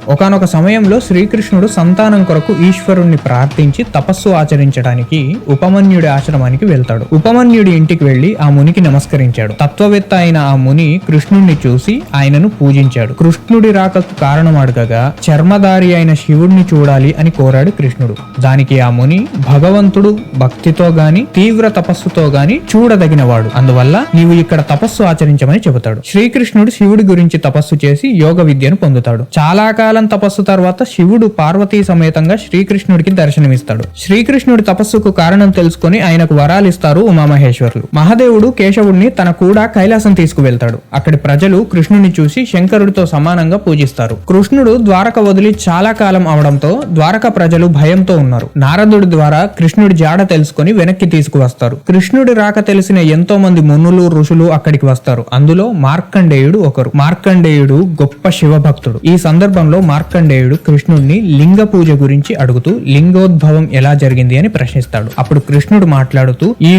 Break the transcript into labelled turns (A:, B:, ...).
A: ఒకానొక సమయంలో శ్రీకృష్ణుడు సంతానం కొరకు ఈశ్వరుణ్ణి ప్రార్థించి తపస్సు ఆచరించడానికి ఉపమన్యుడి ఆశ్రమానికి వెళ్తాడు. ఉపమన్యుడి ఇంటికి వెళ్లి ఆ మునికి నమస్కరించాడు. తత్వవేత్త అయిన ఆ ముని కృష్ణుణ్ణి చూసి ఆయనను పూజించాడు. కృష్ణుడి రాకకు కారణం అడగగా చర్మధారి అయిన శివుడిని చూడాలి అని కోరాడు కృష్ణుడు. దానికి ఆ ముని భగవంతుడు భక్తితో గాని తీవ్ర తపస్సుతో గాని చూడదగినవాడు, అందువల్ల నీవు ఇక్కడ తపస్సు ఆచరించమని చెబుతాడు. శ్రీకృష్ణుడు శివుడి గురించి తపస్సు చేసి యోగ విద్యను పొందుతాడు. చాలా కాలం తపస్సు తర్వాత శివుడు పార్వతీ సమేతంగా శ్రీకృష్ణుడికి దర్శనమిస్తాడు. శ్రీకృష్ణుడి తపస్సుకు కారణం తెలుసుకుని ఆయనకు వరాలిస్తారు ఉమామహేశ్వరులు. మహాదేవుడు కేశవుడిని తన కూడా కైలాసం తీసుకువెళ్తాడు. అక్కడి ప్రజలు కృష్ణుని చూసి శంకరుడితో సమానంగా పూజిస్తారు. కృష్ణుడు ద్వారక వదిలి చాలా కాలం అవడంతో ద్వారక ప్రజలు భయంతో ఉన్నారు. నారదుడి ద్వారా కృష్ణుడి జాడ తెలుసుకుని వెనక్కి తీసుకువస్తారు. కృష్ణుడి రాక తెలిసిన ఎంతో మంది మునులు ఋషులు అక్కడికి వస్తారు. అందులో మార్కండేయుడు ఒకరు. మార్కండేయుడు గొప్ప శివభక్తుడు. ఈ సందర్భంలో మార్కండేయుడు కృష్ణుడిని లింగ పూజ గురించి అడుగుతూ లింగోద్భవం ఎలా జరిగింది అని ప్రశ్నిస్తాడు. అప్పుడు కృష్ణుడు మాట్లాడుతూ, ఈ